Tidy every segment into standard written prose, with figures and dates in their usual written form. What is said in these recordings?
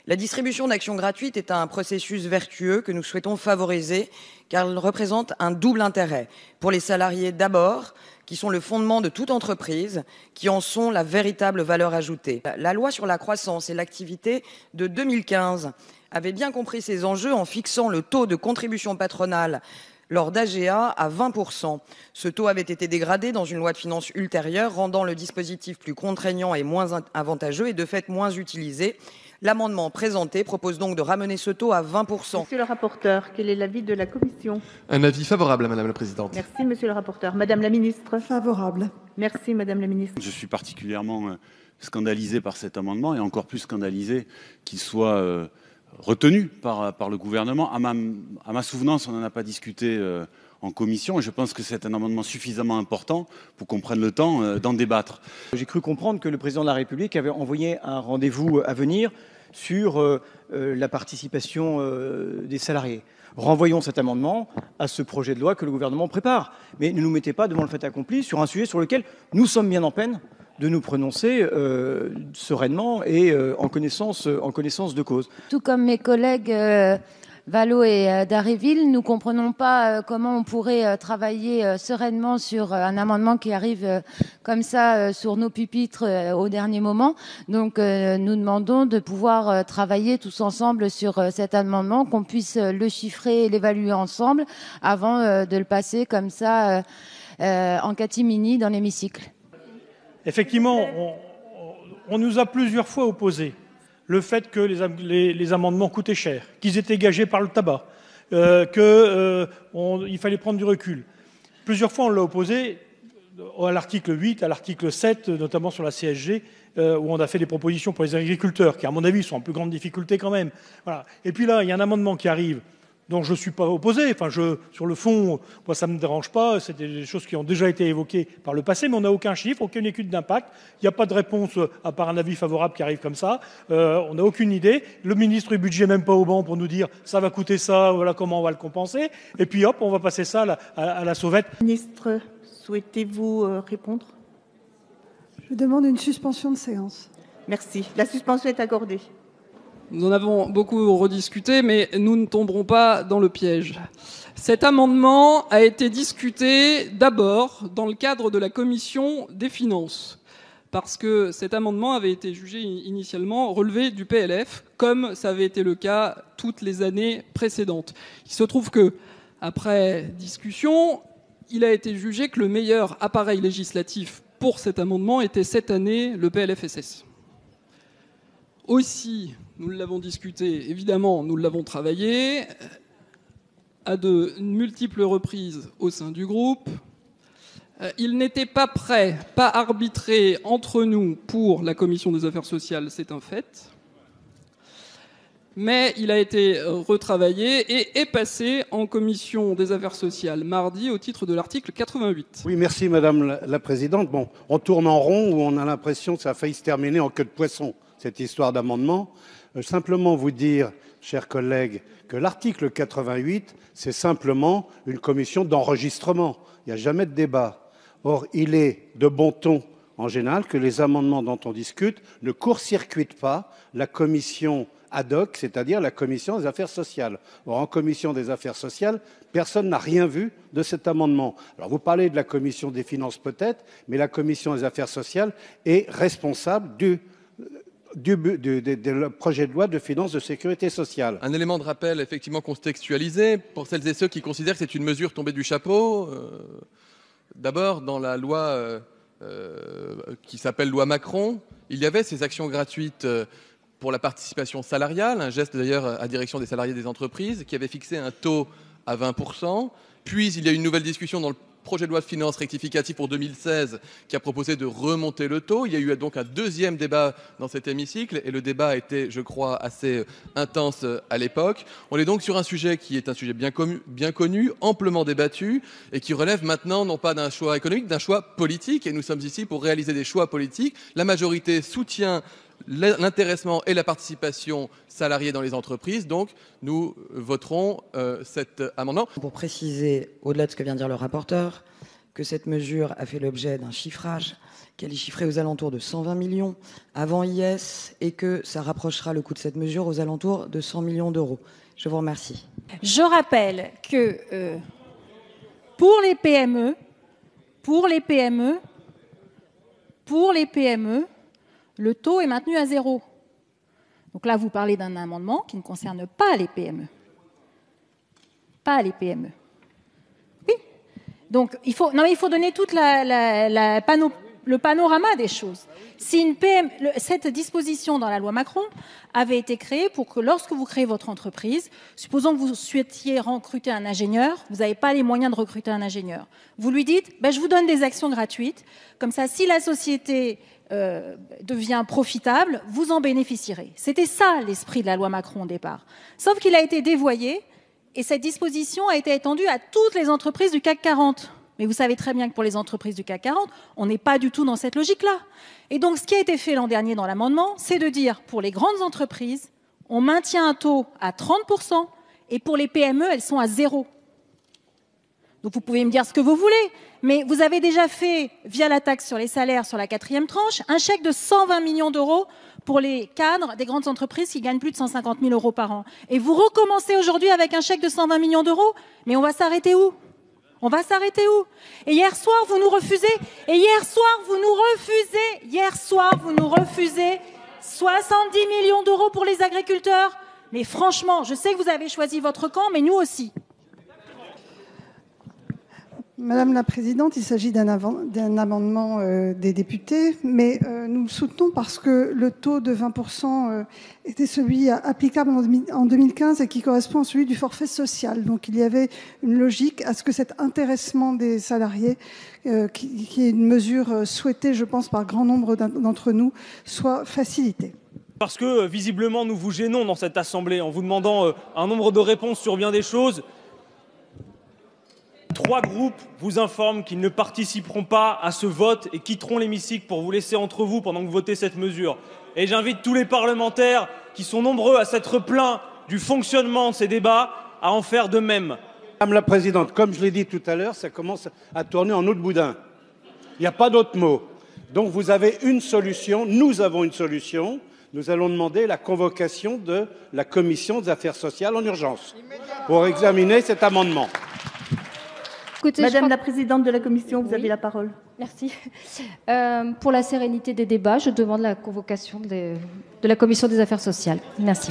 La distribution d'actions gratuites est un processus vertueux que nous souhaitons favoriser car elle représente un double intérêt. Pour les salariés d'abord, qui sont le fondement de toute entreprise, qui en sont la véritable valeur ajoutée. La loi sur la croissance et l'activité de 2015 avait bien compris ces enjeux en fixant le taux de contribution patronale lors d'AGA à 20%. Ce taux avait été dégradé dans une loi de finances ultérieure, rendant le dispositif plus contraignant et moins avantageux et de fait moins utilisé. L'amendement présenté propose donc de ramener ce taux à 20%. Monsieur le rapporteur, quel est l'avis de la commission? Un avis favorable, Madame la Présidente. Merci, Monsieur le rapporteur. Madame la ministre? Favorable. Merci, Madame la ministre. Je suis particulièrement scandalisé par cet amendement et encore plus scandalisé qu'il soit retenu par le gouvernement. À ma souvenance, on n'en a pas discuté en commission et je pense que c'est un amendement suffisamment important pour qu'on prenne le temps d'en débattre. J'ai cru comprendre que le président de la République avait envoyé un rendez-vous à venir sur la participation des salariés. Renvoyons cet amendement à ce projet de loi que le gouvernement prépare. Mais ne nous mettez pas devant le fait accompli sur un sujet sur lequel nous sommes bien en peine de nous prononcer sereinement et en connaissance de cause. Tout comme mes collègues Vallot et Dharréville, nous comprenons pas comment on pourrait travailler sereinement sur un amendement qui arrive comme ça sur nos pupitres au dernier moment. Donc nous demandons de pouvoir travailler tous ensemble sur cet amendement, qu'on puisse le chiffrer et l'évaluer ensemble avant de le passer comme ça en catimini dans l'hémicycle. Effectivement, on nous a plusieurs fois opposé le fait que les amendements coûtaient cher, qu'ils étaient gagés par le tabac, qu'il fallait prendre du recul. Plusieurs fois, on l'a opposé à l'article 8, à l'article 7, notamment sur la CSG, où on a fait des propositions pour les agriculteurs, qui, à mon avis, sont en plus grande difficulté quand même. Voilà. Et puis là, il y a un amendement qui arrive, dont je ne suis pas opposé. Enfin, sur le fond, moi, ça ne me dérange pas. C'est des choses qui ont déjà été évoquées par le passé, mais on n'a aucun chiffre, aucune étude d'impact. Il n'y a pas de réponse à part un avis favorable qui arrive comme ça. On n'a aucune idée. Le ministre du budget n'est même pas au banc pour nous dire ça va coûter ça, voilà comment on va le compenser. Et puis hop, on va passer ça à la sauvette. Ministre, souhaitez-vous répondre? Je demande une suspension de séance. Merci. La suspension est accordée. Nous en avons beaucoup rediscuté, mais nous ne tomberons pas dans le piège. Cet amendement a été discuté d'abord dans le cadre de la commission des finances, parce que cet amendement avait été jugé initialement relevé du PLF, comme ça avait été le cas toutes les années précédentes. Il se trouve que, après discussion, il a été jugé que le meilleur appareil législatif pour cet amendement était cette année le PLFSS. Aussi, nous l'avons discuté, évidemment, nous l'avons travaillé à de multiples reprises au sein du groupe. Il n'était pas prêt, pas arbitré entre nous pour la commission des affaires sociales, c'est un fait. Mais il a été retravaillé et est passé en commission des affaires sociales mardi au titre de l'article 88. Oui, merci Madame la Présidente. Bon, on tourne en rond où on a l'impression que ça a failli se terminer en queue de poisson, cette histoire d'amendement. Simplement vous dire, chers collègues, que l'article 88, c'est simplement une commission d'enregistrement. Il n'y a jamais de débat. Or, il est de bon ton, en général, que les amendements dont on discute ne court-circuitent pas la commission ad hoc, c'est-à-dire la commission des affaires sociales. Or, en commission des affaires sociales, personne n'a rien vu de cet amendement. Alors, vous parlez de la commission des finances peut-être, mais la commission des affaires sociales est responsable du projet de loi de finances de sécurité sociale. Un élément de rappel effectivement contextualisé pour celles et ceux qui considèrent que c'est une mesure tombée du chapeau. D'abord, dans la loi qui s'appelle loi Macron, il y avait ces actions gratuites pour la participation salariale, un geste d'ailleurs à direction des salariés des entreprises, qui avait fixé un taux à 20%. Puis il y a eu une nouvelle discussion dans le projet de loi de finances rectificative pour 2016 qui a proposé de remonter le taux. Il y a eu donc un deuxième débat dans cet hémicycle et le débat a été, je crois, assez intense à l'époque. On est donc sur un sujet qui est un sujet bien connu, amplement débattu et qui relève maintenant non pas d'un choix économique, d'un choix politique. Et nous sommes ici pour réaliser des choix politiques. La majorité soutient l'intéressement et la participation salariée dans les entreprises. Donc, nous voterons cet amendement. Pour préciser, au-delà de ce que vient de dire le rapporteur, que cette mesure a fait l'objet d'un chiffrage, qu'elle est chiffrée aux alentours de 120 millions avant IS et que ça rapprochera le coût de cette mesure aux alentours de 100 millions d'euros. Je vous remercie. Je rappelle que pour les PME, le taux est maintenu à 0. Donc là, vous parlez d'un amendement qui ne concerne pas les PME. Pas les PME. Oui. Donc il faut donner toute le panorama des choses. Si cette disposition dans la loi Macron avait été créée pour que lorsque vous créez votre entreprise, supposons que vous souhaitiez recruter un ingénieur, vous n'avez pas les moyens de recruter un ingénieur. Vous lui dites, je vous donne des actions gratuites, comme ça si la société devient profitable, vous en bénéficierez. C'était ça l'esprit de la loi Macron au départ. Sauf qu'il a été dévoyé et cette disposition a été étendue à toutes les entreprises du CAC 40. Mais vous savez très bien que pour les entreprises du CAC 40, on n'est pas du tout dans cette logique-là. Et donc, ce qui a été fait l'an dernier dans l'amendement, c'est de dire, pour les grandes entreprises, on maintient un taux à 30%, et pour les PME, elles sont à 0. Donc, vous pouvez me dire ce que vous voulez, mais vous avez déjà fait, via la taxe sur les salaires sur la 4e tranche, un chèque de 120 millions d'euros pour les cadres des grandes entreprises qui gagnent plus de 150 000 euros par an. Et vous recommencez aujourd'hui avec un chèque de 120 millions d'euros, mais on va s'arrêter où ? On va s'arrêter où? Et hier soir, vous nous refusez. Et hier soir, vous nous refusez. Hier soir, vous nous refusez 70 millions d'euros pour les agriculteurs. Mais franchement, je sais que vous avez choisi votre camp, mais nous aussi. Madame la Présidente, il s'agit d'un amendement des députés, mais nous le soutenons parce que le taux de 20% était celui applicable en 2015 et qui correspond à celui du forfait social. Donc il y avait une logique à ce que cet intéressement des salariés, qui est une mesure souhaitée, je pense, par grand nombre d'entre nous, soit facilité. Parce que visiblement nous vous gênons dans cette Assemblée en vous demandant un nombre de réponses sur bien des choses. 3 groupes vous informent qu'ils ne participeront pas à ce vote et quitteront l'hémicycle pour vous laisser entre vous pendant que vous votez cette mesure. Et j'invite tous les parlementaires qui sont nombreux à s'être plaints du fonctionnement de ces débats à en faire de même. Madame la Présidente, comme je l'ai dit tout à l'heure, ça commence à tourner en eau de boudin. Il n'y a pas d'autre mot. Donc vous avez une solution, nous avons une solution. Nous allons demander la convocation de la Commission des affaires sociales en urgence pour examiner cet amendement. Écoutez, Madame la Présidente de la Commission, vous avez la parole. Merci. Pour la sérénité des débats, je demande la convocation de la Commission des affaires sociales. Merci.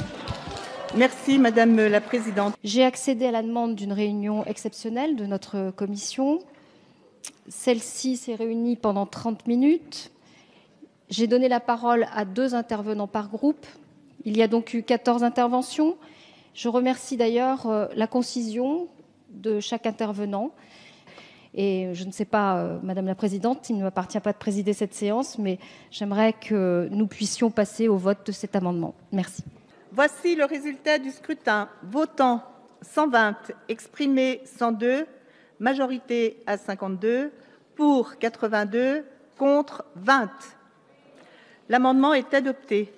Merci, Madame la Présidente. J'ai accédé à la demande d'une réunion exceptionnelle de notre commission. Celle-ci s'est réunie pendant 30 minutes. J'ai donné la parole à 2 intervenants par groupe. Il y a donc eu 14 interventions. Je remercie d'ailleurs la concision de chaque intervenant. Et je ne sais pas, Madame la Présidente, il ne m'appartient pas de présider cette séance, mais j'aimerais que nous puissions passer au vote de cet amendement. Merci. Voici le résultat du scrutin. Votant 120, exprimé 102, majorité à 52, pour 82, contre 20. L'amendement est adopté.